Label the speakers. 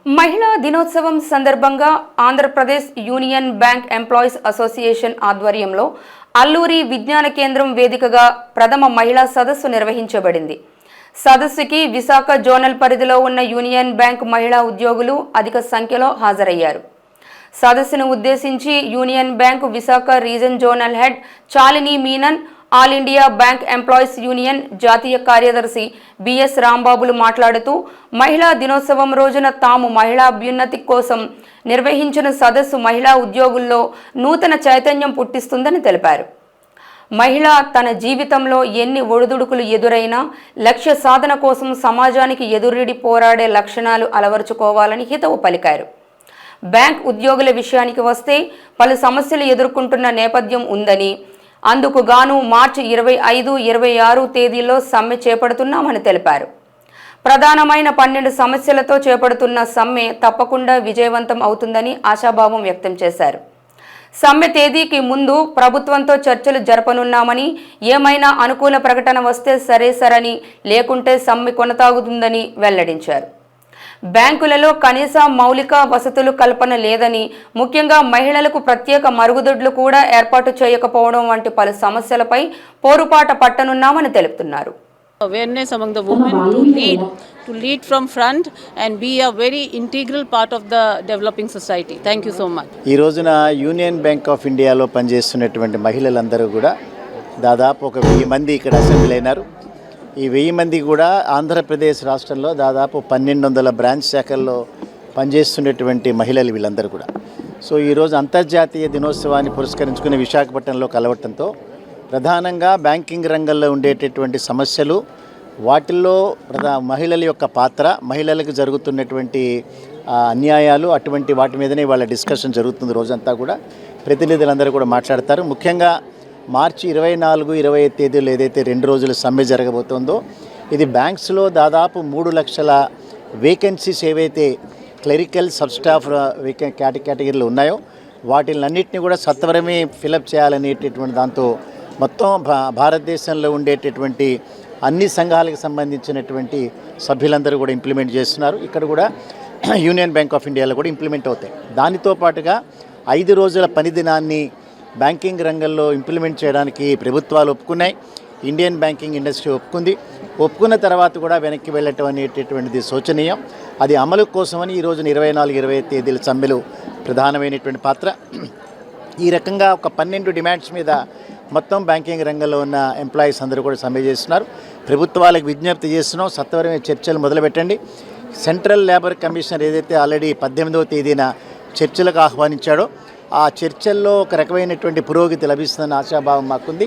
Speaker 1: మహిళా దినోత్సవం సందర్భంగా Andhra Pradesh union bank employees association ఆధ్వర్యంలో అల్లూరి విజ్ఞాన కేంద్రం వేదికగా ప్రథమ మహిళా సదస్సు నిర్వహించబడింది. సదస్సుకి విశాఖ జోనల్ పరిధిలో ఉన్న యూనియన్ బ్యాంక్ మహిళా ఉద్యోగులు అధిక సంఖ్యలో హాజరయ్యారు. సదస్సును ఉద్దేశించి union bank Visakha region zonal head Chalini Menon, all India bank employees union జాతీయ కార్యదర్శి బిఎస్ రాంబాబులు మాట్లాడుతూ మహిళా దినోత్సవం రోజున తాము మహిళా అభ్యున్నతి కోసం నిర్వహించిన సదస్సు మహిళా ఉద్యోగుల్లో నూతన చైతన్యం పుట్టిస్తుందని తెలిపారు. మహిళ తన జీవితంలో ఎన్ని ఒడిదుడుకులు ఎదురైనా లక్ష్య సాధన కోసం సమాజానికి ఎదురుడి పోరాడే లక్షణాలు అలవరుచుకోవాలని హితవు పలికారు. బ్యాంక్ ఉద్యోగుల విషయానికి వస్తే పలు సమస్యలు ఎదుర్కొంటున్న నేపథ్యం ఉందని, అందుకు గాను మార్చి 25, 26 తేదీల్లో సమ్మె చేపడుతున్నామని తెలిపారు. ప్రధానమైన 12 సమస్యలతో చేపడుతున్న సమ్మె తప్పకుండా విజయవంతం అవుతుందని ఆశాభావం వ్యక్తం చేశారు. సమ్మె తేదీకి ముందు ప్రభుత్వంతో చర్చలు జరపనున్నామని, ఏమైనా అనుకూల ప్రకటన వస్తే సరేసరని, లేకుంటే సమ్మె కొనసాగుతుందని వెల్లడించారు. బ్యాంకులలో కనీస మౌలిక వసతులు కల్పన లేదని, ముఖ్యంగా మహిళలకు ప్రత్యేక మరుగుదొడ్లు కూడా ఏర్పాటు చేయకపోవడం వంటి పలు సమస్యలపై పోరుపాట పట్టనున్నామని తెలుపుతున్నారు.
Speaker 2: Awareness among the women to lead from front and be a very integral part of the developing society. Thank you so much.
Speaker 3: ఈ రోజున యూనియన్ బ్యాంక్ ఆఫ్ ఇండియాలో పనిచేస్తున్నటువంటి మహిళలందరూ కూడా దాదాపు ఒక 1000 మంది ఇక్కడ అసెంబ్లీ అయినారు. ఈ 1000 మంది కూడా ఆంధ్రప్రదేశ్ రాష్ట్రంలో దాదాపు 1200 బ్రాంచ్ శాఖల్లో పనిచేస్తున్నటువంటి మహిళలు వీళ్ళందరూ కూడా. సో ఈరోజు అంతర్జాతీయ దినోత్సవాన్ని పురస్కరించుకుని విశాఖపట్నంలో కలవటంతో ప్రధానంగా బ్యాంకింగ్ రంగంలో ఉండేటటువంటి సమస్యలు, వాటిల్లో మహిళల యొక్క పాత్ర, మహిళలకు జరుగుతున్నటువంటి అన్యాయాలు, అటువంటి వాటి మీదనే వాళ్ళ డిస్కషన్ జరుగుతుంది. రోజంతా కూడా ప్రతినిధులందరూ కూడా మాట్లాడతారు. ముఖ్యంగా మార్చి 24, 25 తేదీలు ఏదైతే 2 రోజుల సమ్మె జరగబోతోందో, ఇది బ్యాంక్స్లో దాదాపు 3 లక్షల వేకెన్సీస్ ఏవైతే క్లరికల్ సబ్స్టాఫ్ కేటగిరీలు ఉన్నాయో వాటిలన్నింటినీ కూడా సత్వరమే ఫిలప్ చేయాలనేటటువంటి దాంతో మొత్తం భారతదేశంలో ఉండేటటువంటి అన్ని సంఘాలకు సంబంధించినటువంటి సభ్యులందరూ కూడా ఇంప్లిమెంట్ చేస్తున్నారు. ఇక్కడ కూడా యూనియన్ బ్యాంక్ ఆఫ్ ఇండియాలో కూడా ఇంప్లిమెంట్ అవుతాయి. దానితో పాటుగా 5 రోజుల పని దినాన్ని బ్యాంకింగ్ రంగంలో ఇంప్లిమెంట్ చేయడానికి ప్రభుత్వాలు ఒప్పుకున్నాయి. ఇండియన్ బ్యాంకింగ్ ఇండస్ట్రీ ఒప్పుకున్న తర్వాత కూడా వెనక్కి వెళ్ళటం అనేటటువంటిది శోచనీయం. అది అమలు కోసమని ఈ రోజున 24, 25 తేదీల సమ్మెలు ప్రధానమైనటువంటి పాత్ర. ఈ రకంగా ఒక 12 డిమాండ్స్ మీద మొత్తం బ్యాంకింగ్ రంగంలో ఉన్న ఎంప్లాయీస్ అందరూ కూడా సమ్మె చేస్తున్నారు. ప్రభుత్వాలకు విజ్ఞప్తి చేస్తున్నాం, సత్వరమే చర్చలు మొదలుపెట్టండి. సెంట్రల్ లేబర్ కమిషనర్ ఏదైతే ఆల్రెడీ 18వ తేదీన చర్చలకు ఆహ్వానించాడో ఆ చర్చల్లో ఒక రకమైనటువంటి పురోగతి లభిస్తుందన్న ఆశాభావం మాకుంది.